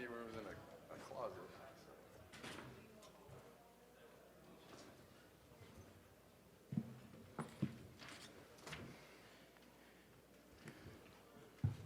meeting room is in a closet.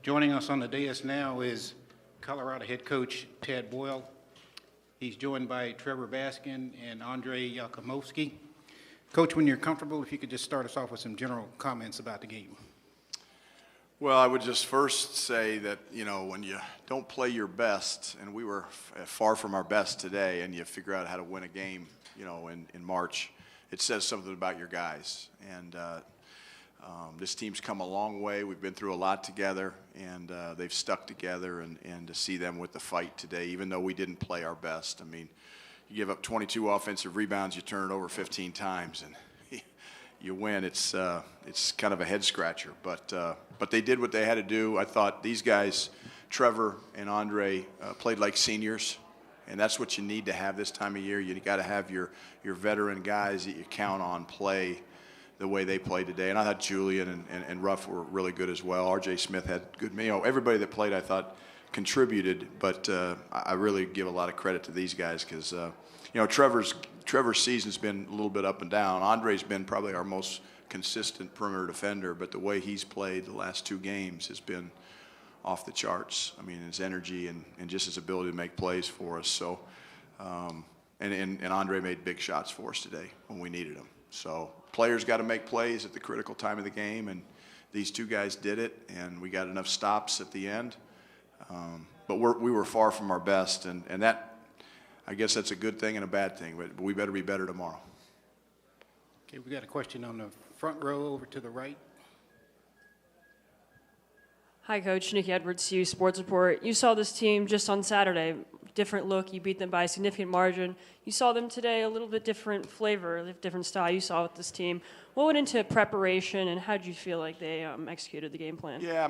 Joining us on the dais now is Colorado head coach Tad Boyle. He's joined by Trevor Baskin and Andrej Jakimovski. Coach, when you're comfortable, if you could just start us off with some general comments about the game. Well, I would just first say that, when you don't play your best, and we were far from our best today, and you figure out how to win a game, in March, it says something about your guys. And this team's come a long way. We've been through a lot together, and they've stuck together. And to see them with the fight today, even though we didn't play our best, you give up 22 offensive rebounds, you turn it over 15 times, and you win. It's kind of a head scratcher, but they did what they had to do. I thought these guys, Trevor and Andrej, played like seniors, and that's what you need to have this time of year. You got to have your veteran guys that you count on play the way they played today. And I thought Julian and Ruff were really good as well. R.J. Smith had good. Everybody that played, I thought, contributed, but I really give a lot of credit to these guys because Trevor's season's been a little bit up and down. Andrej's been probably our most consistent perimeter defender, but the way he's played the last two games has been off the charts. His energy and just his ability to make plays for us. So, and Andrej made big shots for us today when we needed them. So players got to make plays at the critical time of the game, and these two guys did it, and we got enough stops at the end. But we were far from our best, and that, I guess that's a good thing and a bad thing, but we better be better tomorrow. Okay, we got a question on the front row over to the right. Hi, Coach. Nikki Edwards, CU Sports Report. You saw this team just on Saturday. Different look. You beat them by a significant margin. You saw them today, a little bit different flavor, a different style you saw with this team. What went into preparation, and how did you feel like they executed the game plan? Yeah,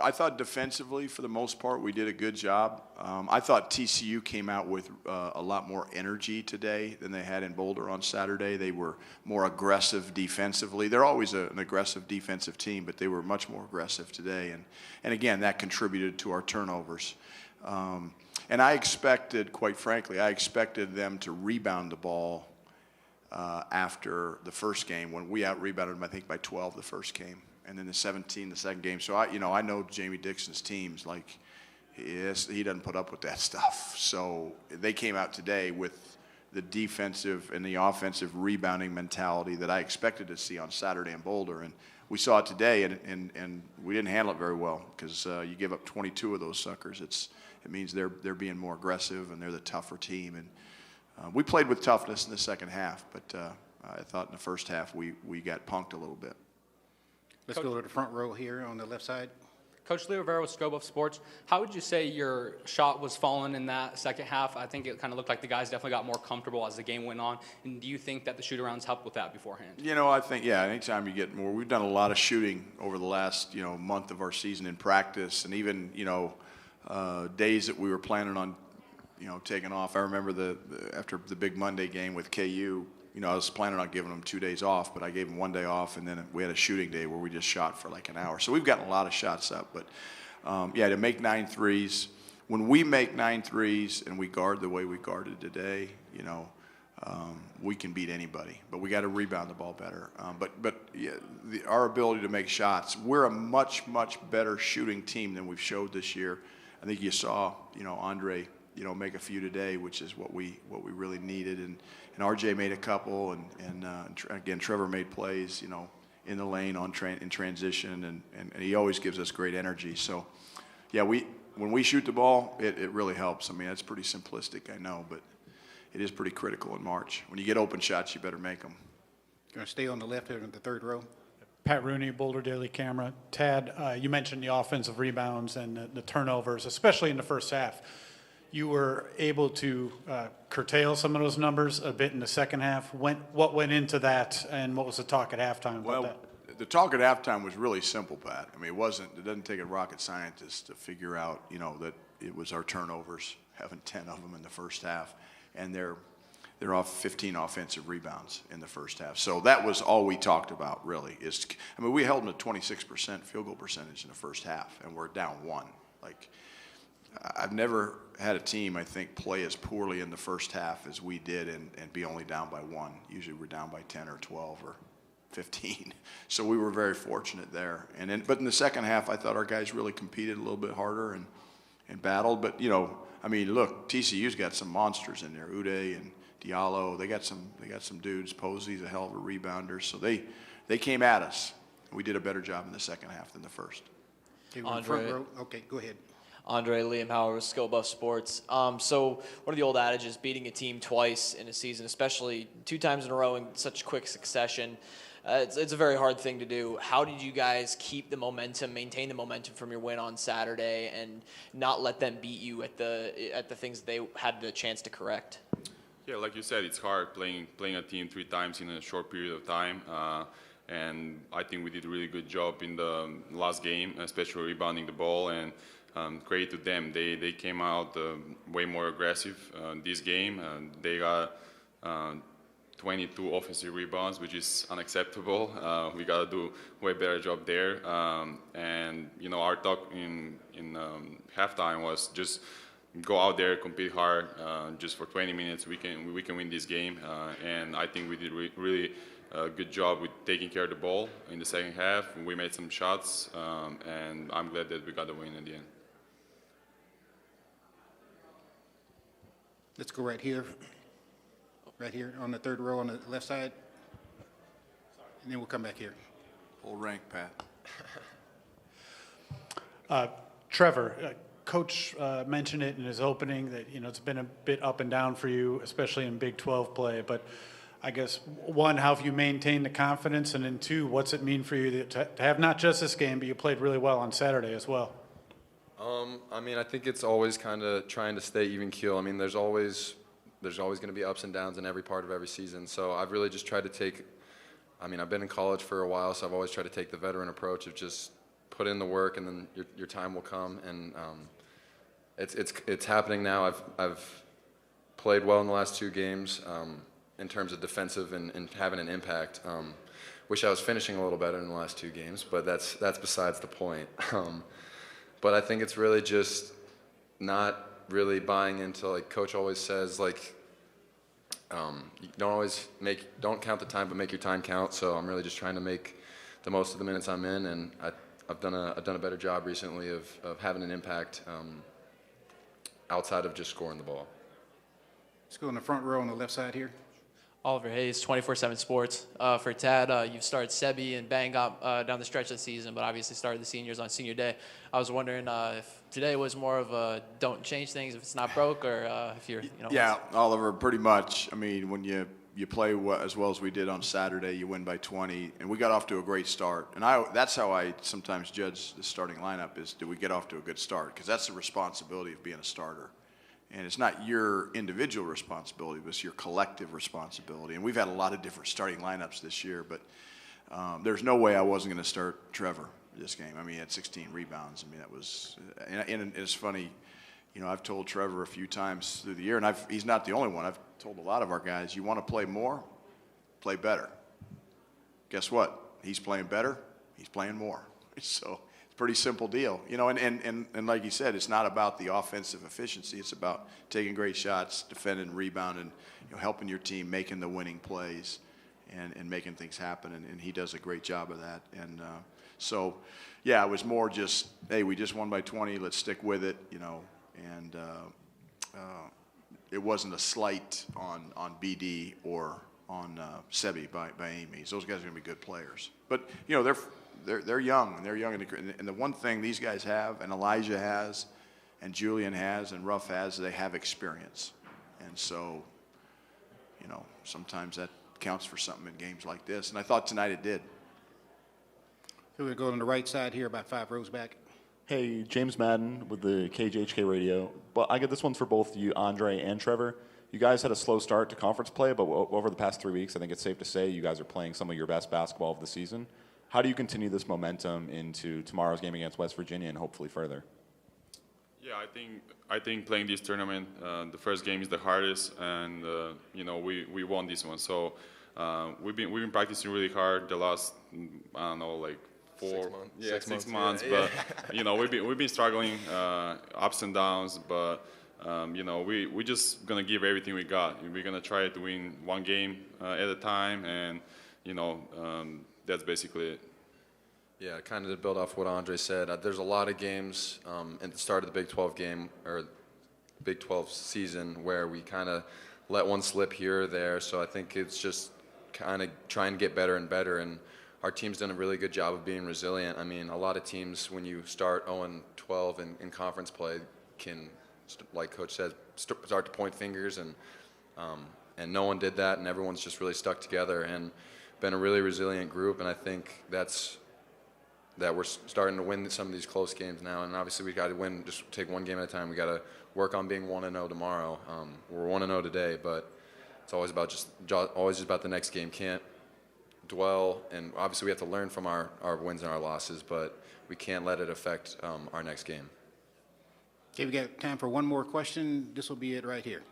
I thought defensively, for the most part, we did a good job. I thought TCU came out with a lot more energy today than they had in Boulder on Saturday. They were more aggressive defensively. They're always an aggressive defensive team, but they were much more aggressive today. And again, that contributed to our turnovers. And I expected, quite frankly, them to rebound the ball after the first game when we out-rebounded them, I think, by 12 the first game, and then the 17 the second game. So, I know Jamie Dixon's teams, he doesn't put up with that stuff. So they came out today with the defensive and the offensive rebounding mentality that I expected to see on Saturday in Boulder. And we saw it today, and we didn't handle it very well because you give up 22 of those suckers. It means they're being more aggressive, and they're the tougher team. And we played with toughness in the second half, but I thought in the first half we got punked a little bit. Let's go to the front row here on the left side. Coach Leo Rivera with Buff Sports. How would you say your shot was falling in that second half? I think it kind of looked like the guys definitely got more comfortable as the game went on. And do you think that the shoot-arounds helped with that beforehand? I think, anytime you get more. We've done a lot of shooting over the last, month of our season in practice, and even, days that we were planning on, taking off. I remember after the big Monday game with KU, I was planning on giving them 2 days off, but I gave them 1 day off, and then we had a shooting day where we just shot for like an hour. So we've gotten a lot of shots up, but to make 9 threes, when we make 9 threes and we guard the way we guarded today, we can beat anybody, but we got to rebound the ball better. Our ability to make shots, we're a much, much better shooting team than we've showed this year. I think you saw, Andrej, make a few today, which is what we really needed, and RJ made a couple, and again Trevor made plays, in the lane in transition, and he always gives us great energy. So, when we shoot the ball, it really helps. That's pretty simplistic, I know, but it is pretty critical in March. When you get open shots, you better make them. Going to stay on the left here in the third row. Pat Rooney, Boulder Daily Camera. Tad, you mentioned the offensive rebounds and the turnovers, especially in the first half. You were able to curtail some of those numbers a bit in the second half. What went into that, and what was the talk at halftime about that? The talk at halftime was really simple, Pat. It doesn't take a rocket scientist to figure out, that it was our turnovers, having 10 of them in the first half, and they're off 15 offensive rebounds in the first half. So that was all we talked about, really. We held them at 26% field goal percentage in the first half, and we're down 1. I've never had a team, I think, play as poorly in the first half as we did and be only down by 1. Usually we're down by 10 or 12 or 15. So we were very fortunate there. But in the second half, I thought our guys really competed a little bit harder and battled. But, you know, I mean, look, TCU's got some monsters in there. Uday and Diallo, they got some dudes. Posey's a hell of a rebounder. So they came at us. We did a better job in the second half than the first. Okay, we're in front row. Okay, go ahead. Andrej, Liam Howard with Skill Buff Sports. So one of the old adages, beating a team twice in a season, especially 2 times in a row in such quick succession, it's a very hard thing to do. How did you guys keep the momentum, maintain the momentum from your win on Saturday, and not let them beat you at the things that they had the chance to correct? Yeah, like you said, it's hard playing a team 3 times in a short period of time. And I think we did a really good job in the last game, especially rebounding the ball, and credit to them. They came out way more aggressive this game. They got 22 offensive rebounds, which is unacceptable. We got to do a way better job there. And, you know, our talk in halftime was just go out there, compete hard. Just for 20 minutes, we can win this game. And I think we did really a good job with taking care of the ball in the second half. We made some shots, and I'm glad that we got the win in the end. Let's go right here on the third row on the left side, and then we'll come back here. Full rank, Pat. Trevor, Coach mentioned it in his opening that, you know, it's been a bit up and down for you, especially in Big 12 play. But I guess, 1, how have you maintained the confidence? And then 2, what's it mean for you to have not just this game, but you played really well on Saturday as well? I mean, I think it's always kind of trying to stay even keel. I mean, there's always going to be ups and downs in every part of every season. So I've really just tried to take, I mean, I've been in college for a while, so I've always tried to take the veteran approach of just put in the work and then your time will come. And it's happening now. I've played well in the last 2 games in terms of defensive and having an impact. Wish I was finishing a little better in the last 2 games, but that's besides the point. But I think it's really just not really buying into, like Coach always says, like, you don't count the time, but make your time count. So I'm really just trying to make the most of the minutes I'm in, and I've done a better job recently of having an impact outside of just scoring the ball. Let's go in the front row on the left side here. Oliver Hayes, 24/7 Sports. For Tad, you've started Sebi and Bang up down the stretch of the season, but obviously started the seniors on senior day. I was wondering if today was more of a don't change things if it's not broke, or if you're, you know. Yeah, Oliver, pretty much. I mean, when you play as well as we did on Saturday, you win by 20, and we got off to a great start. And that's how I sometimes judge the starting lineup is, do we get off to a good start? Because that's the responsibility of being a starter. And it's not your individual responsibility, but it's your collective responsibility. And we've had a lot of different starting lineups this year, but there's no way I wasn't going to start Trevor this game. I mean, he had 16 rebounds. I mean, that was – and it's funny, you know, I've told Trevor a few times through the year, and he's not the only one. I've told a lot of our guys, you want to play more, play better. Guess what? He's playing better, he's playing more. So – pretty simple deal, you know, and like you said, it's not about the offensive efficiency. It's about taking great shots, defending, rebounding, you know, helping your team, making the winning plays, and making things happen. And he does a great job of that. And so, yeah, it was more just, hey, we just won by 20. Let's stick with it, you know. And it wasn't a slight on BD or on Sebi by Amy's. Those guys are going to be good players. But you know, they're young, and they're young, and the one thing these guys have, and Elijah has, and Julian has, and Ruff has, they have experience. And so, you know, sometimes that counts for something in games like this, and I thought tonight it did. So we'll go on the right side here, about 5 rows back. Hey, James Madden with the KJHK Radio. But I get this one's for both you, Andrej and Trevor. You guys had a slow start to conference play, but over the past 3 weeks, I think it's safe to say you guys are playing some of your best basketball of the season. How do you continue this momentum into tomorrow's game against West Virginia and hopefully further? Yeah, I think playing this tournament, the first game is the hardest, and you know, we won this one. So we've been practicing really hard the last, I don't know, like 6 months. Yeah. But you know, we've been struggling, ups and downs. But we're just gonna give everything we got. We're gonna try to win one game at a time, and that's basically it. Yeah, kind of to build off what Andrej said, there's a lot of games at the start of the Big 12 game or Big 12 season where we kind of let one slip here or there. So I think it's just kind of trying to get better and better. And our team's done a really good job of being resilient. I mean, a lot of teams, when you start 0-12 in conference play, can, like Coach said, start to point fingers, and no one did that, and everyone's just really stuck together and been a really resilient group. And I think that we're starting to win some of these close games now, and obviously we got to win. Just take one game at a time. We got to work on being 1-0 tomorrow. We're 1-0 today, but it's always about the next game. Can't dwell, and obviously we have to learn from our wins and our losses, but we can't let it affect our next game. Okay, we got time for one more question. This will be it right here.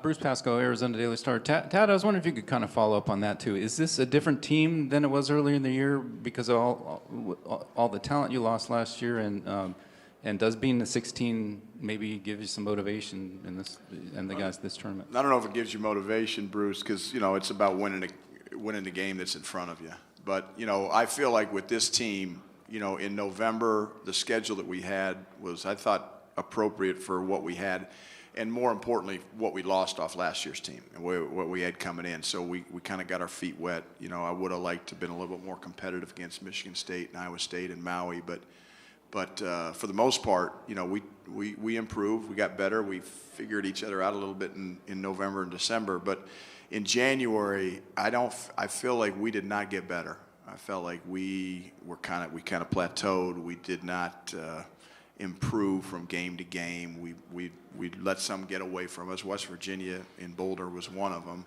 Bruce Pascoe, Arizona Daily Star. Tad, I was wondering if you could kind of follow up on that too. Is this a different team than it was earlier in the year because of all the talent you lost last year, and does being the 16 maybe give you some motivation in this and the guys this tournament? I don't know if it gives you motivation, Bruce, because it's about winning the game that's in front of you. But I feel like with this team, in November, the schedule that we had was, I thought, appropriate for what we had. And more importantly, what we lost off last year's team and what we had coming in. So we kind of got our feet wet. I would have liked to have been a little bit more competitive against Michigan State and Iowa State and Maui. But for the most part, we improved. We got better. We figured each other out a little bit in November and December. But in January, I feel like we did not get better. I felt like we kind of plateaued. We did not improve from game to game. We let some get away from us. West Virginia in Boulder was one of them.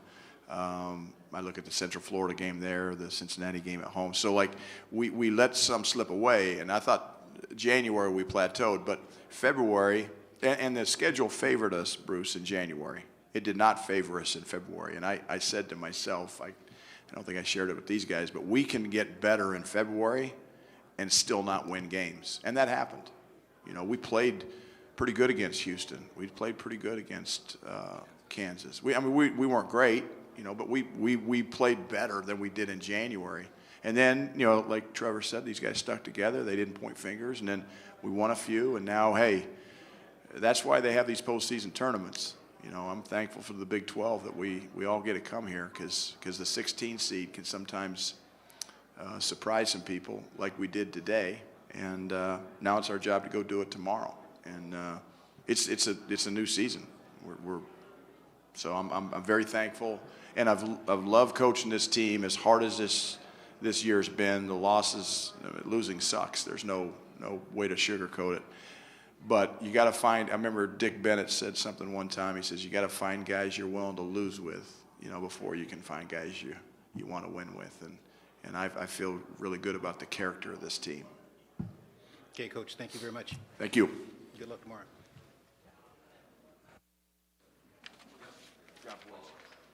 I look at the Central Florida game there, the Cincinnati game at home. So we let some slip away, and I thought January we plateaued, but February, and the schedule favored us, Bruce, in January. It did not favor us in February, and I said to myself, I don't think I shared it with these guys, but we can get better in February and still not win games, and that happened. We played pretty good against Houston. We played pretty good against Kansas. We weren't great, but we played better than we did in January. And then, like Trevor said, these guys stuck together. They didn't point fingers, and then we won a few. And now, hey, that's why they have these postseason tournaments. I'm thankful for the Big 12 that we all get to come here because the 16 seed can sometimes surprise some people like we did today. And now it's our job to go do it tomorrow. And it's a new season. So I'm very thankful, and I've loved coaching this team as hard as this year's been. The losses, losing sucks. There's no way to sugarcoat it. But you got to find. I remember Dick Bennett said something one time. He says you got to find guys you're willing to lose with, before you can find guys you want to win with. And I feel really good about the character of this team. Okay, Coach, thank you very much. Thank you. Good luck tomorrow.